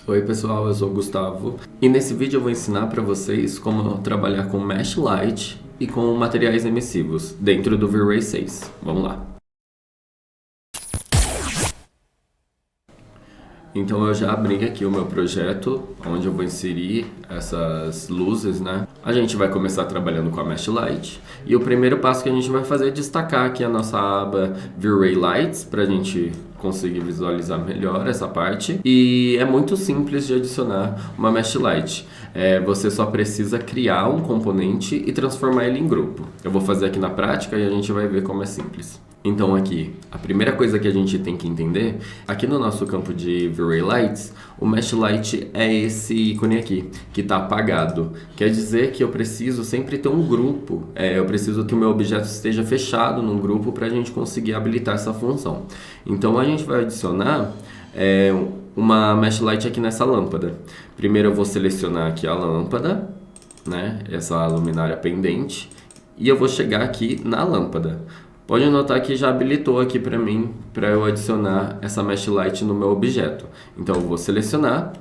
Oi pessoal, eu sou o Gustavo e nesse vídeo eu vou ensinar para vocês como trabalhar com Mesh Light e com materiais emissivos dentro do V-Ray 6. Vamos lá! Então eu já abri aqui o meu projeto, onde eu vou inserir essas luzes, né? A gente vai começar trabalhando com a Mesh Light e o primeiro passo que a gente vai fazer é destacar aqui a nossa aba V-Ray Lights para a gente conseguir visualizar melhor essa parte. E é muito simples de adicionar uma Mesh Light. Você só precisa criar um componente e transformar ele em grupo. Eu vou fazer aqui na prática e a gente vai ver como é simples. Então aqui, a primeira coisa que a gente tem que entender, aqui no nosso campo de V-Ray Lights, o Mesh Light é esse ícone aqui, que está apagado. Quer dizer que eu preciso sempre ter um grupo, eu preciso que o meu objeto esteja fechado num grupo para a gente conseguir habilitar essa função. Então a gente vai adicionar uma Mesh Light aqui nessa lâmpada. Primeiro eu vou selecionar aqui a lâmpada, né, essa luminária pendente, e eu vou chegar aqui na lâmpada. Pode notar que já habilitou aqui para mim, para eu adicionar essa Mesh Light no meu objeto. Então eu vou selecionar,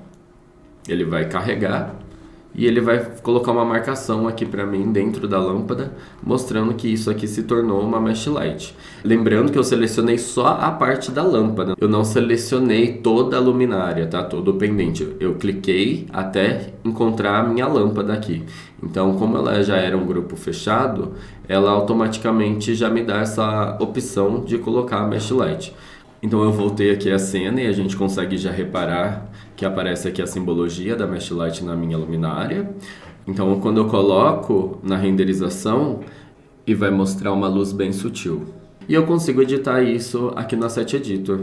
ele vai carregar e ele vai colocar uma marcação aqui para mim dentro da lâmpada, mostrando que isso aqui se tornou uma Mesh Light. Lembrando que eu selecionei só a parte da lâmpada, eu não selecionei toda a luminária, tá? Todo o pendente. Eu cliquei até encontrar a minha lâmpada aqui. Então, como ela já era um grupo fechado, ela automaticamente já me dá essa opção de colocar a Mesh Light. Então eu voltei aqui a cena e a gente consegue já reparar que aparece aqui a simbologia da Mesh Light na minha luminária. Então quando eu coloco na renderização, e vai mostrar uma luz bem sutil. E eu consigo editar isso aqui no Asset Editor,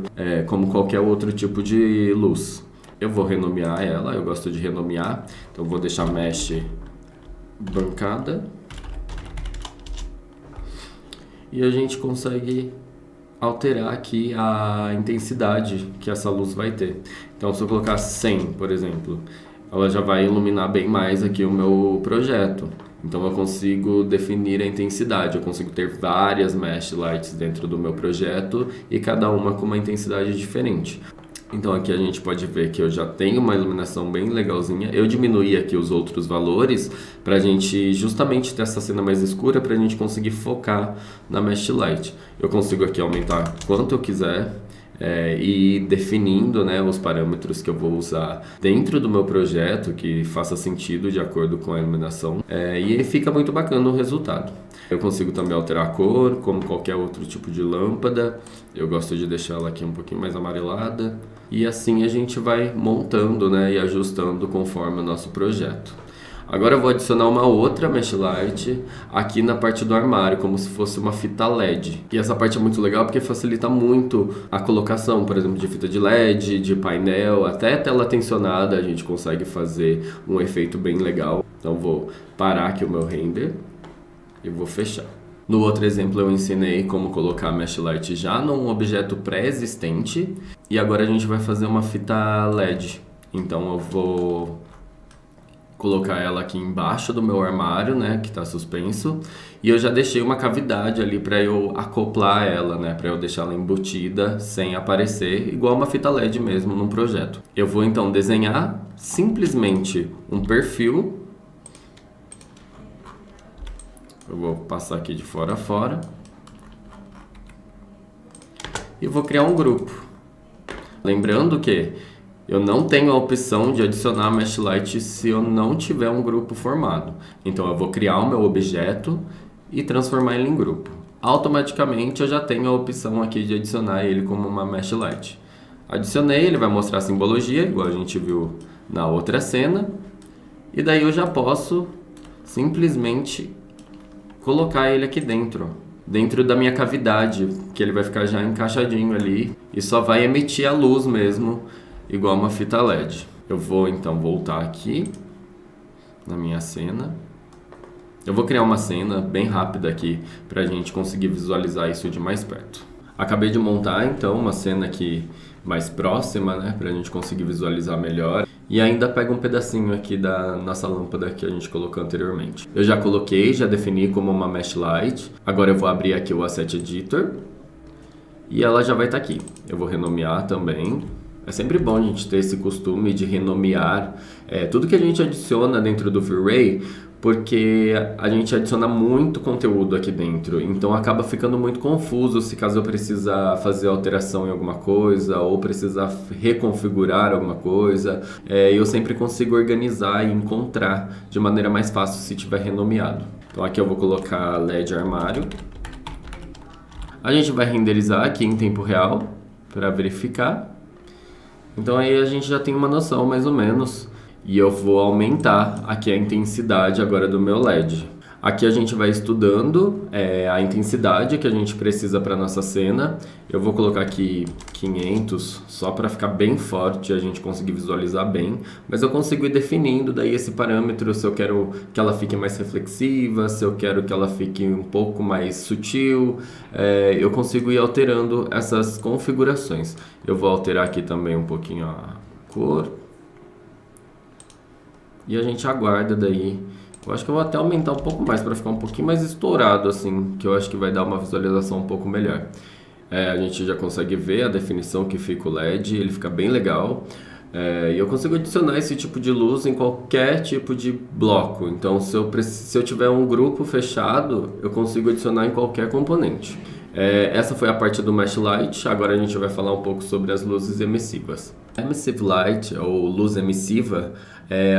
como qualquer outro tipo de luz. Eu vou renomear ela, eu gosto de renomear, então vou deixar Mesh Bancada. E a gente consegue alterar aqui a intensidade que essa luz vai ter. Então se eu colocar 100, por exemplo, ela já vai iluminar bem mais aqui o meu projeto. Então eu consigo definir a intensidade, eu consigo ter várias Mesh Lights dentro do meu projeto e cada uma com uma intensidade diferente. Então aqui a gente pode ver que eu já tenho uma iluminação bem legalzinha. Eu diminuí aqui os outros valores para a gente justamente ter essa cena mais escura para a gente conseguir focar na Mesh Light. Eu consigo aqui aumentar quanto eu quiser e ir definindo, né, os parâmetros que eu vou usar dentro do meu projeto que faça sentido de acordo com a iluminação e fica muito bacana o resultado. Eu consigo também alterar a cor, como qualquer outro tipo de lâmpada. Eu gosto de deixar ela aqui um pouquinho mais amarelada. E assim a gente vai montando, né, e ajustando conforme o nosso projeto. Agora eu vou adicionar uma outra Mesh Light aqui na parte do armário, como se fosse uma fita LED. E essa parte é muito legal porque facilita muito a colocação, por exemplo, de fita de LED, de painel, até tela tensionada a gente consegue fazer um efeito bem legal. Então vou parar aqui o meu render e vou fechar. No outro exemplo eu ensinei como colocar a Mesh Light já num objeto pré-existente e agora a gente vai fazer uma fita LED. Então eu vou colocar ela aqui embaixo do meu armário, né, que está suspenso, e eu já deixei uma cavidade ali para eu acoplar ela, né, para eu deixar ela embutida sem aparecer, igual uma fita LED mesmo num projeto. Eu vou então desenhar simplesmente um perfil. Eu vou passar aqui de fora a fora e vou criar um grupo. Lembrando que eu não tenho a opção de adicionar a Mesh Light se eu não tiver um grupo formado. Então eu vou criar o meu objeto e transformar ele em grupo. Automaticamente eu já tenho a opção aqui de adicionar ele como uma Mesh Light. Adicionei, ele vai mostrar a simbologia, igual a gente viu na outra cena. E daí eu já posso simplesmente colocar ele aqui dentro da minha cavidade, que ele vai ficar já encaixadinho ali e só vai emitir a luz mesmo, igual uma fita LED. Eu vou então voltar aqui na minha cena. Eu vou criar uma cena bem rápida aqui para a gente conseguir visualizar isso de mais perto. Acabei de montar então uma cena aqui mais próxima, né, para a gente conseguir visualizar melhor. E ainda pega um pedacinho aqui da nossa lâmpada que a gente colocou anteriormente. Eu já coloquei, já defini como uma Mesh Light. Agora eu vou abrir aqui o Asset Editor e ela já vai estar aqui. Eu vou renomear também É sempre bom a gente ter esse costume de renomear tudo que a gente adiciona dentro do V-Ray, porque a gente adiciona muito conteúdo aqui dentro, então acaba ficando muito confuso se caso eu precisar fazer alteração em alguma coisa ou precisar reconfigurar alguma coisa. Eu sempre consigo organizar e encontrar de maneira mais fácil se tiver renomeado. Então aqui eu vou colocar LED armário. A gente vai renderizar aqui em tempo real para verificar. Então aí a gente já tem uma noção mais ou menos. E eu vou aumentar aqui a intensidade agora do meu LED. Aqui a gente vai estudando a intensidade que a gente precisa para nossa cena. Eu vou colocar aqui 500 só para ficar bem forte e a gente conseguir visualizar bem. Mas eu consigo ir definindo daí esse parâmetro, se eu quero que ela fique mais reflexiva, se eu quero que ela fique um pouco mais sutil. Eu consigo ir alterando essas configurações. Eu vou alterar aqui também um pouquinho a cor. E a gente aguarda daí. Eu acho que eu vou até aumentar um pouco mais para ficar um pouquinho mais estourado assim, que eu acho que vai dar uma visualização um pouco melhor. A gente já consegue ver a definição que fica o LED, ele fica bem legal. E eu consigo adicionar esse tipo de luz em qualquer tipo de bloco. Então, se eu tiver um grupo fechado, eu consigo adicionar em qualquer componente. Essa foi a parte do Mesh Light. Agora a gente vai falar um pouco sobre as luzes emissivas. Emissive Light, ou luz emissiva,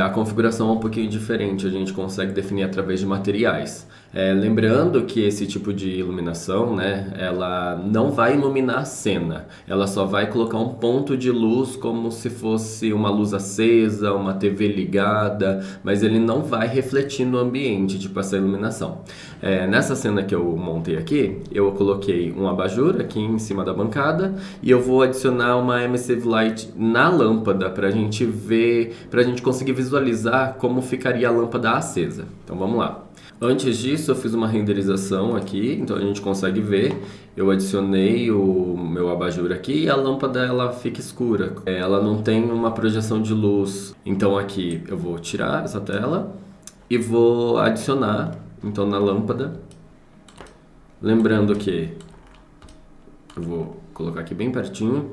a configuração é um pouquinho diferente. A gente consegue definir através de materiais. Lembrando que esse tipo de iluminação, né, ela não vai iluminar a cena. Ela só vai colocar um ponto de luz como se fosse uma luz acesa, uma TV ligada, mas ele não vai refletir no ambiente, tipo essa iluminação. Nessa cena que eu montei aqui, eu coloquei um abajur aqui em cima da bancada e eu vou adicionar uma Emissive Light na lâmpada para a gente ver, para a gente conseguir visualizar como ficaria a lâmpada acesa. Então vamos lá. Antes disso eu fiz uma renderização aqui, então a gente consegue ver. Eu adicionei o meu abajur aqui e a lâmpada ela fica escura. Ela não tem uma projeção de luz. Então aqui eu vou tirar essa tela e vou adicionar então na lâmpada. Lembrando que eu vou colocar aqui bem pertinho.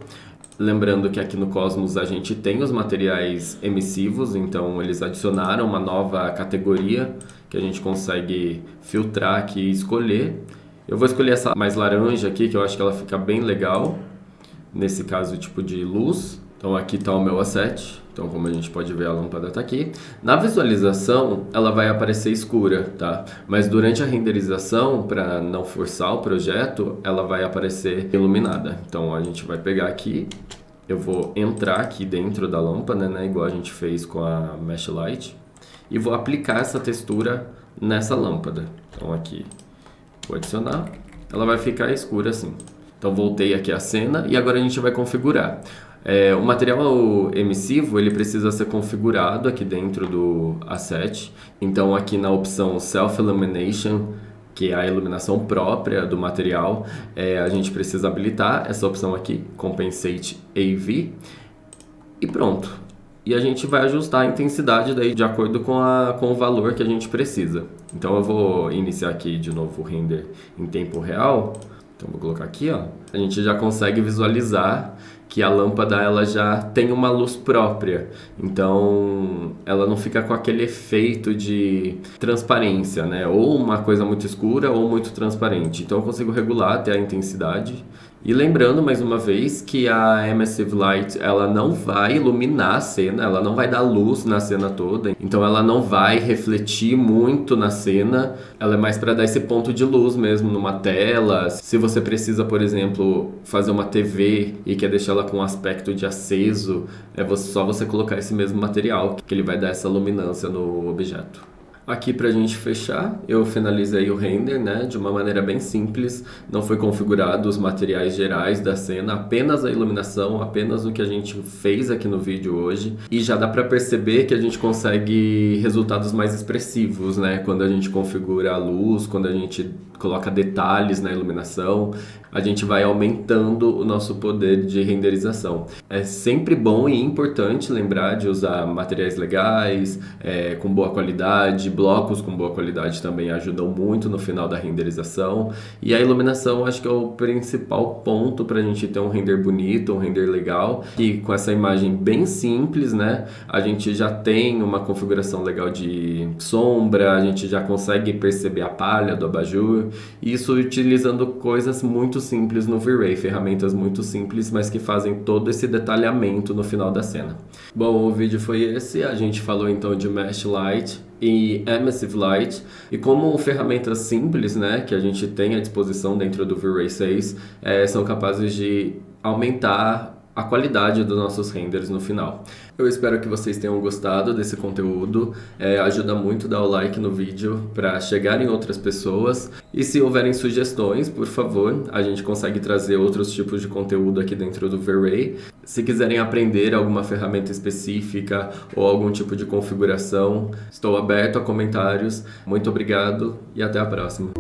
Lembrando que aqui no Cosmos a gente tem os materiais emissivos, então eles adicionaram uma nova categoria que a gente consegue filtrar aqui e escolher. Eu vou escolher essa mais laranja aqui, que eu acho que ela fica bem legal, nesse caso tipo de luz. Então aqui está o meu asset, então como a gente pode ver a lâmpada está aqui. Na visualização ela vai aparecer escura, tá? Mas durante a renderização, para não forçar o projeto, ela vai aparecer iluminada. Então a gente vai pegar aqui, eu vou entrar aqui dentro da lâmpada, né? Igual a gente fez com a Mesh Light. E vou aplicar essa textura nessa lâmpada. Então aqui, vou adicionar, ela vai ficar escura assim. Então voltei aqui a cena e agora a gente vai configurar. O material emissivo ele precisa ser configurado aqui dentro do asset. Então aqui na opção Self Illumination, que é a iluminação própria do material, a gente precisa habilitar essa opção aqui, Compensate AV, e pronto. E a gente vai ajustar a intensidade daí de acordo com o valor que a gente precisa. Então eu vou iniciar aqui de novo o render em tempo real. Então vou colocar aqui, ó. A gente já consegue visualizar que a lâmpada ela já tem uma luz própria. Então ela não fica com aquele efeito de transparência, né? Ou uma coisa muito escura ou muito transparente. Então eu consigo regular até a intensidade. E lembrando mais uma vez que a Emissive Light ela não vai iluminar a cena, ela não vai dar luz na cena toda, então ela não vai refletir muito na cena, ela é mais para dar esse ponto de luz mesmo numa tela. Se você precisa, por exemplo, fazer uma TV e quer deixar ela com um aspecto de aceso, só você colocar esse mesmo material que ele vai dar essa luminância no objeto. Aqui pra gente fechar, eu finalizei o render, né, de uma maneira bem simples, não foi configurado os materiais gerais da cena, apenas a iluminação, apenas o que a gente fez aqui no vídeo hoje, e já dá pra perceber que a gente consegue resultados mais expressivos, né, quando a gente configura a luz, quando a gente coloca detalhes na iluminação, a gente vai aumentando o nosso poder de renderização. É sempre bom e importante lembrar de usar materiais legais, com boa qualidade, blocos com boa qualidade também ajudam muito no final da renderização. E a iluminação acho que é o principal ponto para a gente ter um render bonito, um render legal. E com essa imagem bem simples, né, a gente já tem uma configuração legal de sombra, a gente já consegue perceber a palha do abajur. Isso utilizando coisas muito simples no V-Ray, ferramentas muito simples, mas que fazem todo esse detalhamento no final da cena. Bom, o vídeo foi esse. A gente falou então de Mesh Light e Emissive Light, e como ferramentas simples, né, que a gente tem à disposição dentro do V-Ray 6, são capazes de aumentar a qualidade dos nossos renders no final. Eu espero que vocês tenham gostado desse conteúdo. Ajuda muito dar o like no vídeo para chegar em outras pessoas. E se houverem sugestões, por favor, a gente consegue trazer outros tipos de conteúdo aqui dentro do V-Ray. Se quiserem aprender alguma ferramenta específica ou algum tipo de configuração, estou aberto a comentários. Muito obrigado e até a próxima.